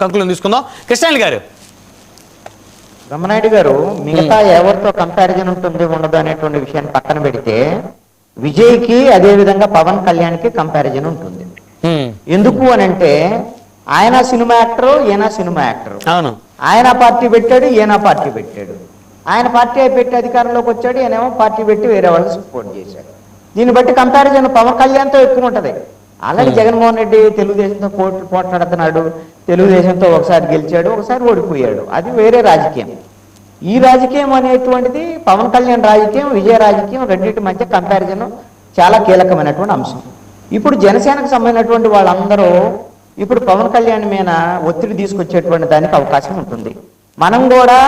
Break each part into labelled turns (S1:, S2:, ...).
S1: Conclusion తీసుకుందాం. కృష్ణాయన గారు,
S2: బ్రహ్మనాయుడు గారు, మిగతా ఎవరితో కంపారిజన్ ఉంటుంది ఉండదు అనేటువంటి విషయాన్ని పక్కన పెడితే విజయ్కి అదే విధంగా పవన్ కళ్యాణ్కి కంపారిజన్ ఉంటుంది. ఎందుకు అని అంటే ఆయన సినిమా యాక్టర్, ఈయన సినిమా యాక్టర్.
S1: అవును,
S2: ఆయన పార్టీ పెట్టాడు, ఈయన పార్టీ పెట్టాడు. ఆయన పార్టీ పెట్టి అధికారంలోకి వచ్చాడు, ఈయనేమో పార్టీ పెట్టి వేరే వాళ్ళకి సపోర్ట్ చేశాడు. దీన్ని బట్టి కంపారిజన్ పవన్ కళ్యాణ్తో ఎక్కువ ఉంటది. అలాగే జగన్మోహన్ రెడ్డి తెలుగుదేశంతో పోట్లాడుతున్నాడు, తెలుగుదేశంతో ఒకసారి గెలిచాడు, ఒకసారి ఓడిపోయాడు. అది వేరే రాజకీయం. ఈ రాజకీయం అనేటువంటిది పవన్ కళ్యాణ్ రాజకీయం, విజయ రాజకీయం, రెండింటి మధ్య కంపారిజన్ చాలా కీలకమైనటువంటి అంశం. ఇప్పుడు జనసేనకు సంబంధించినటువంటి వాళ్ళందరూ ఇప్పుడు పవన్ కళ్యాణ్ మీద ఒత్తిడి తీసుకొచ్చేటువంటి దానికి అవకాశం ఉంటుంది. మనం కూడా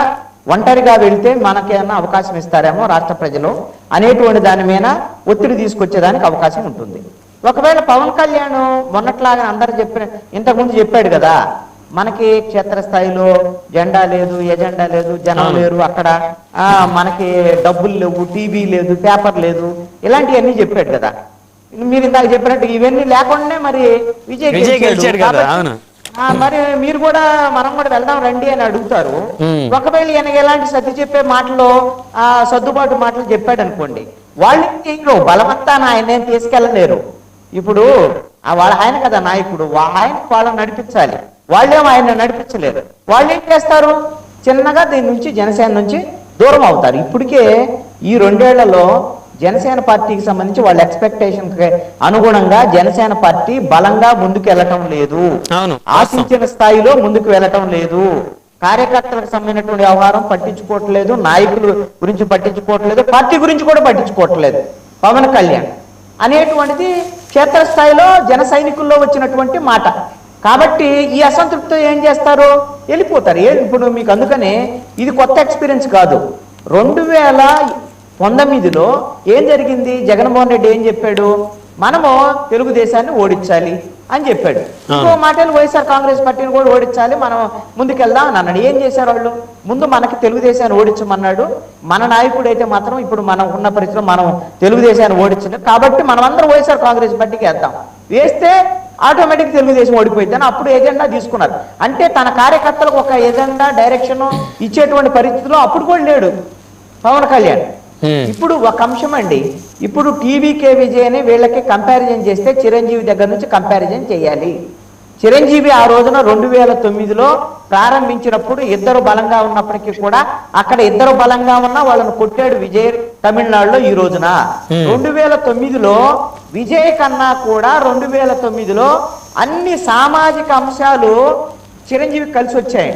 S2: ఒంటరిగా వెళ్తే మనకేమన్నా అవకాశం ఇస్తారేమో రాష్ట్ర ప్రజలు అనేటువంటి దాని మీద ఒత్తిడి తీసుకొచ్చేదానికి అవకాశం ఉంటుంది. ఒకవేళ పవన్ కళ్యాణ్ మొన్నట్లాగా అందరు ఇంతకుముందు చెప్పాడు కదా, మనకి క్షేత్రస్థాయిలో జెండా లేదు, ఎజెండా లేదు, జనం లేరు, అక్కడ మనకి డబ్బులు లేవు, టీవీ లేదు, పేపర్ లేదు, ఇలాంటివన్నీ చెప్పాడు కదా. మీరు ఇందాక చెప్పినట్టు ఇవన్నీ లేకుండానే మరి విజయ్ గెలిచాడు కదా. మరి మీరు కూడా మనం కూడా వెళ్దాం రండి అని అడుగుతారు. ఒకవేళ ఈయనకి ఎలాంటి సర్ది చెప్పే మాటలు సర్దుబాటు మాటలు చెప్పాడు అనుకోండి, వాళ్ళు బలవంతాన ఆయన తీసుకెళ్ళలేరు. ఇప్పుడు ఆయన కదా నాయకుడు, వాళ్ళని నడిపించాలి. వాళ్ళేమో ఆయన నడిపించలేరు. వాళ్ళు ఏం చేస్తారు, చిన్నగా దీని నుంచి జనసేన నుంచి దూరం అవుతారు. ఇప్పటికే ఈ 2 ఏళ్లలో జనసేన పార్టీకి సంబంధించి వాళ్ళ ఎక్స్పెక్టేషన్ అనుగుణంగా జనసేన పార్టీ బలంగా ముందుకు వెళ్ళటం లేదు, ఆశించిన స్థాయిలో ముందుకు వెళ్ళటం లేదు. కార్యకర్తలకు సంబంధించినటువంటి వ్యవహారం పట్టించుకోవట్లేదు, నాయకుల గురించి పట్టించుకోవట్లేదు, పార్టీ గురించి కూడా పట్టించుకోవట్లేదు పవన్ కళ్యాణ్ అనేటువంటిది క్షేత్రస్థాయిలో జన సైనికుల్లో వచ్చినటువంటి మాట. కాబట్టి ఈ అసంతృప్తితో ఏం చేస్తారు, వెళ్ళిపోతారు. ఇప్పుడు మీకు అందుకనే ఇది కొత్త ఎక్స్పీరియన్స్ కాదు. 2019లో ఏం జరిగింది, జగన్మోహన్ రెడ్డి ఏం చెప్పాడు, మనము తెలుగుదేశాన్ని ఓడించాలి అని చెప్పాడు. ఇంకో మాటలు వైఎస్ఆర్ కాంగ్రెస్ పార్టీని కూడా ఓడించాలి, మనం ముందుకెళ్దాం అని అన్నాడు. ఏం చేశారు వాళ్ళు, ముందు మనకి తెలుగుదేశాన్ని ఓడించమన్నాడు. మన నాయకుడు అయితే మాత్రం ఇప్పుడు మనం ఉన్న పరిస్థితిలో మనం తెలుగుదేశాన్ని ఓడించలేదు కాబట్టి మనం అందరం వైఎస్ఆర్ కాంగ్రెస్ పార్టీకి వేద్దాం, వేస్తే ఆటోమేటిక్ తెలుగుదేశం ఓడిపోయిందని అప్పుడు ఎజెండా తీసుకున్నారు. అంటే తన కార్యకర్తలకు ఒక ఎజెండా డైరెక్షన్ ఇచ్చేటువంటి పరిస్థితిలో అప్పుడు కూడా లేడు పవన్ కళ్యాణ్. ఇప్పుడు ఒక అంశం అండి, ఇప్పుడు టీవీకే విజయ్ అని వీళ్ళకి కంపారిజన్ చేస్తే చిరంజీవి దగ్గర నుంచి కంపారిజన్ చేయాలి. చిరంజీవి ఆ రోజున 2009లో ప్రారంభించినప్పుడు ఇద్దరు బలంగా ఉన్నప్పటికీ కూడా అక్కడ ఇద్దరు బలంగా ఉన్నా వాళ్ళను కొట్టాడు విజయ్ తమిళనాడులో. ఈ రోజున 2009లో విజయ్ కన్నా కూడా 2009లో అన్ని సామాజిక అంశాలు చిరంజీవి కలిసి వచ్చాయి.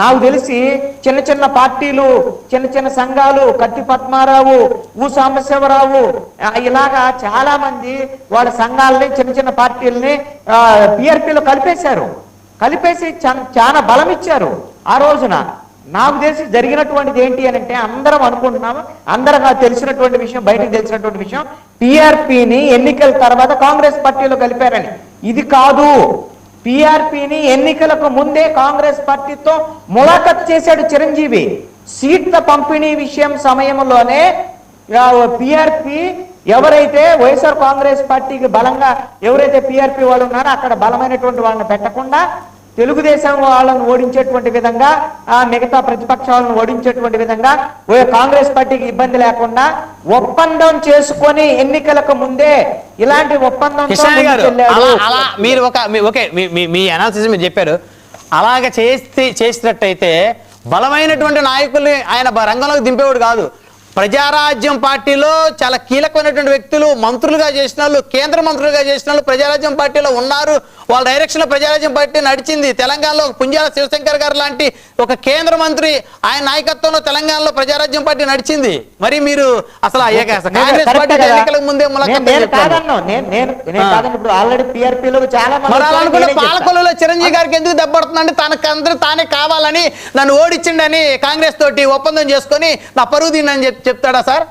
S2: నాకు తెలిసి చిన్న చిన్న పార్టీలు, చిన్న చిన్న సంఘాలు, కత్తి పద్మారావు, సాంబశివరావు, ఇలాగా చాలా మంది వాళ్ళ సంఘాలని చిన్న చిన్న పార్టీలని పిఆర్పీలో కలిపేసి చాలా బలం ఇచ్చారు ఆ రోజున. నాకు తెలిసి జరిగినటువంటిది ఏంటి అని అంటే, అందరం అనుకుంటున్నాము, అందరం తెలిసినటువంటి విషయం, బయటకు తెలిసినటువంటి విషయం, పిఆర్పీని ఎన్నికల తర్వాత కాంగ్రెస్ పార్టీలో కలిపారని. ఇది కాదు, పిఆర్పీని ఎన్నికలకు ముందే కాంగ్రెస్ పార్టీతో ములాఖత్ చేశాడు చిరంజీవి. సీట్ల పంపిణీ విషయం సమయంలోనే పిఆర్పీ ఎవరైతే వైఎస్ఆర్ కాంగ్రెస్ పార్టీకి బలంగా ఎవరైతే పిఆర్పీ వాళ్ళు ఉన్నారో అక్కడ బలమైనటువంటి వాళ్ళని పెట్టకుండా తెలుగుదేశం వాళ్ళను ఓడించేటువంటి విధంగా, మిగతా ప్రతిపక్షాలను ఓడించేటువంటి విధంగా కాంగ్రెస్ పార్టీకి ఇబ్బంది లేకుండా ఒప్పందం చేసుకొని ఎన్నికలకు ముందే ఇలాంటి ఒప్పందం
S1: మీ అనాలిసిస్ మీరు చెప్పారు. అలాగ చేసినట్టయితే బలమైనటువంటి నాయకుల్ని ఆయన రంగంలోకి దింపేవాడు కాదు. ప్రజారాజ్యం పార్టీలో చాలా కీలకమైనటువంటి వ్యక్తులు, మంత్రులుగా చేసిన వాళ్ళు, కేంద్ర మంత్రులుగా చేసిన వాళ్ళు ప్రజారాజ్యం పార్టీలో ఉన్నారు. వాళ్ళ డైరెక్షన్ లో ప్రజారాజ్యం పార్టీ నడిచింది. తెలంగాణలో పుంజాల శివశంకర్ గారు లాంటి ఒక కేంద్ర మంత్రి ఆయన నాయకత్వంలో తెలంగాణలో ప్రజారాజ్యం పార్టీ నడిచింది. మరి మీరు అసలు కాంగ్రెస్ పార్టీ ఎన్నికలకు ముందే పాలకొల్లులో చిరంజీవి గారికి ఎందుకు దెబ్బడుతుందంటే తనకందరూ తానే కావాలని నన్ను ఓడించిండని కాంగ్రెస్ తోటి ఒప్పందం చేసుకొని నా పరువు తిండని చెప్తాడా సార్?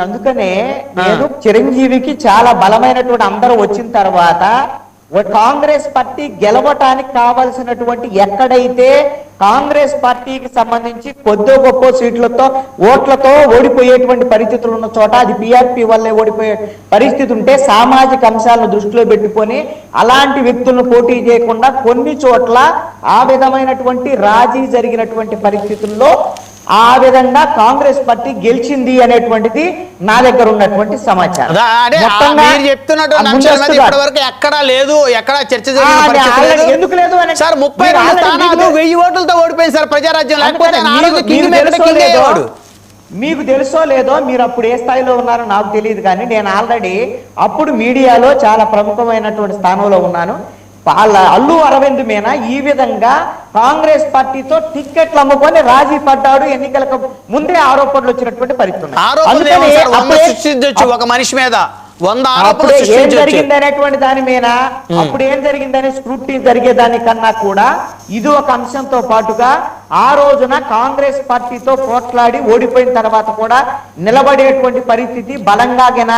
S2: అందుకనే నేను చిరంజీవికి చాలా బలమైనటువంటి అందరూ వచ్చిన తర్వాత కాంగ్రెస్ పార్టీ గెలవటానికి కావలసినటువంటి ఎక్కడైతే కాంగ్రెస్ పార్టీకి సంబంధించి కొద్ది గొప్ప సీట్లతో ఓట్లతో ఓడిపోయేటువంటి పరిస్థితులు ఉన్న చోట అది పిఆర్పి వల్లే ఓడిపోయే పరిస్థితి ఉంటే సామాజిక అంశాలను దృష్టిలో పెట్టుకొని అలాంటి వ్యక్తులను పోటీ చేయకుండా కొన్ని చోట్ల ఆ విధమైనటువంటి రాజీ జరిగినటువంటి పరిస్థితుల్లో ఆ విధంగా కాంగ్రెస్ పార్టీ గెలిచింది అనేటువంటిది నా దగ్గర ఉన్నటువంటి సమాచారం.
S1: మీరు చెప్తున్నటువంటి ఇప్పటి వరకు ఎక్కడా లేదు, ఎక్కడా చర్చ
S2: ఎందుకు లేదు
S1: సార్ 32 స్థానాలు 1000 ఓట్లతో ఓడిపోయింది సార్ ప్రజారాజ్యం. లేకపోతే
S2: మీకు తెలుసో లేదో, మీరు అప్పుడు ఏ స్థాయిలో ఉన్నారో నాకు తెలియదు, కానీ నేను ఆల్రెడీ అప్పుడు మీడియాలో చాలా ప్రముఖమైనటువంటి స్థానంలో ఉన్నాను. అల్లు అరవింద్ మీన ఈ విధంగా కాంగ్రెస్ పార్టీతో టిక్కెట్లు అమ్ముకొని రాజీ పడ్డాడు, ఎన్నికలకు ముందే ఆరోపణలు వచ్చినటువంటి పరిస్థితి.
S1: ఒక మనిషి మీద
S2: ఏం జరిగింది అనేటువంటి దాని మీద అప్పుడు ఏం జరిగిందనే స్క్రూటినీ జరిగేదానికన్నా కూడా ఇది ఒక అంశంతో పాటుగా ఆ రోజున కాంగ్రెస్ పార్టీతో పోట్లాడి ఓడిపోయిన తర్వాత కూడా నిలబడేటువంటి పరిస్థితి బలంగాగిన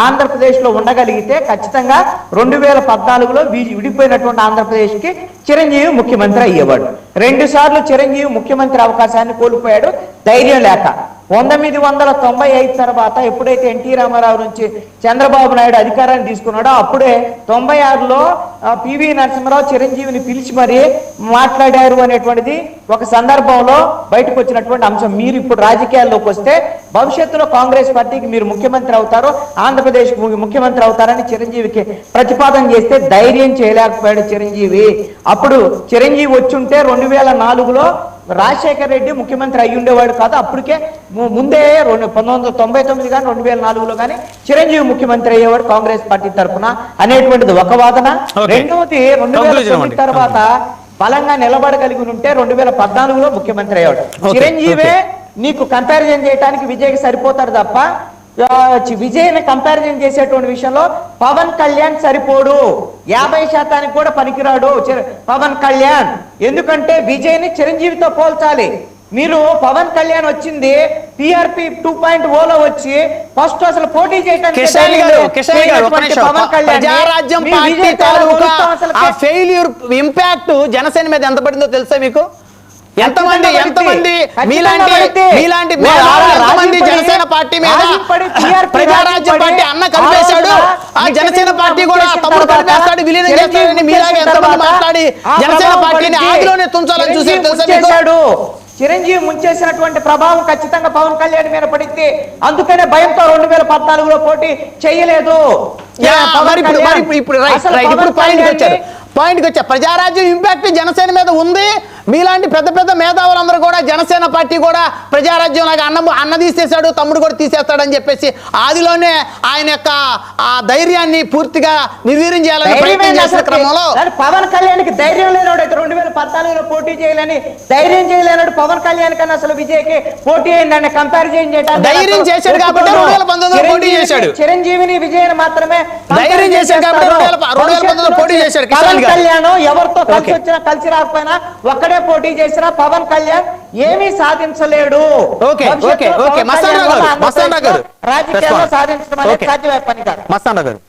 S2: ఆంధ్రప్రదేశ్ లో ఉండగలిగితే ఖచ్చితంగా 2014లో విడిపోయినటువంటి ఆంధ్రప్రదేశ్ కి చిరంజీవి ముఖ్యమంత్రి అయ్యేవాడు. 2 సార్లు చిరంజీవి ముఖ్యమంత్రి అవకాశాన్ని కోల్పోయాడు ధైర్యం లేక. 1995 తర్వాత ఎప్పుడైతే ఎన్టీ రామారావు నుంచి చంద్రబాబు నాయుడు అధికారాన్ని తీసుకున్నాడో అప్పుడే 96లో పివి నరసింహరావు చిరంజీవిని పిలిచి మరీ మాట్లాడారు అనేటువంటిది ఒక సందర్భంలో బయటకు వచ్చినటువంటి అంశం. మీరు ఇప్పుడు రాజకీయాల్లోకి వస్తే భవిష్యత్తులో కాంగ్రెస్ పార్టీకి మీరు ముఖ్యమంత్రి అవుతారు, ఆంధ్రప్రదేశ్ ముఖ్యమంత్రి అవుతారని చిరంజీవికి ప్రతిపాదన చేస్తే ధైర్యం చేయలేకపోయాడు చిరంజీవి. అప్పుడు చిరంజీవి వచ్చుంటే 2004లో రాజశేఖర్ రెడ్డి ముఖ్యమంత్రి అయ్యి ఉండేవాడు కాదు. అప్పటికే ముందే 1999 కానీ 2004లో కానీ చిరంజీవి ముఖ్యమంత్రి అయ్యేవాడు కాంగ్రెస్ పార్టీ తరఫున అనేటువంటిది ఒక వాదన. రెండవది 2009 తర్వాత బలంగా నిలబడగలిగి ఉంటే 2014లో ముఖ్యమంత్రి అయ్యాడు. చిరంజీవే నీకు కంపారిజన్ చేయడానికి విజయ్కి సరిపోతారు తప్ప విజయ్ని కంపారిజన్ చేసేటువంటి విషయంలో పవన్ కళ్యాణ్ సరిపోడు, 50% కూడా పనికిరాడు పవన్ కళ్యాణ్. ఎందుకంటే విజయ్ని చిరంజీవితో పోల్చాలి. మీరు పవన్ కళ్యాణ్ వచ్చింది టీఆర్పీ 2.0లో వచ్చి ఫస్ట్ అసలు పోటీ చేయడానికి
S1: Praja Rajyam party failure impact Jana Sena మీద ఎంత పడిందో తెలుసా మీకు? ఎంతమంది జనసేన పార్టీ మీద ప్రజారాజ్యం పార్టీ అన్న కలిపేశాడు, ఆ జనసేన పార్టీ కూడా తప్పుడు కలిపేస్తాడు, విలీనం చేస్తాడని మీలాగా ఎంతమంది మాట్లాడి జనసేన పార్టీని ఆదిలోనే తుంచాలని చూసారు తెలుసా?
S2: చిరంజీవి ముంచేసినటువంటి ప్రభావం ఖచ్చితంగా పవన్ కళ్యాణ్ మీద పడింది. అందుకనే భయంతో 2014లో పోటీ చేయలేదు.
S1: పాయింట్కి వచ్చా ప్రజారాజ్యం ఇంపాక్ట్ జనసేన మీద ఉంది. మీలాంటి పెద్ద పెద్ద మేధావులందరూ కూడా జనసేన పార్టీ కూడా ప్రజారాజ్యం లాగా అన్న తీసేశాడు, తమ్ముడు కూడా తీసేస్తాడని చెప్పేసి ఆదిలోనే ఆయన యొక్క ఆ ధైర్యాన్ని పూర్తిగా నిర్వీర్యం చేయాలని ప్రయత్నం చేసిన క్రమంలో
S2: పవన్ కళ్యాణ్కి ధైర్యం లేనాడు. 2014లో పోటీ చేయాలని ధైర్యం చేయలేనాడు పవన్ కళ్యాణ్ కన్నా అసలు విజయ్కి పోటీ అయిందని కంపారిజన్ చేయడానికి
S1: ధైర్యం చేశాడు కాబట్టి 2019లో పోటీ చేశాడు.
S2: చిరంజీవిని విజయ్ మాత్రమే
S1: ధైర్యం చేశాడు కాబట్టి 2019లో పోటీ చేశాడు.
S2: పవన్ కళ్యాణ్ ఎవరితో కలిసి వచ్చినా కలిసి రాకపోయినా ఒక్కడే పోటీ చేసినా పవన్ కళ్యాణ్ ఏమీ సాధించలేడు.
S1: రాజకీయాల్లో
S2: సాధించడం అనేది సాధ్యమయ్యే పని కాదు.
S1: మస్తాన్ గారు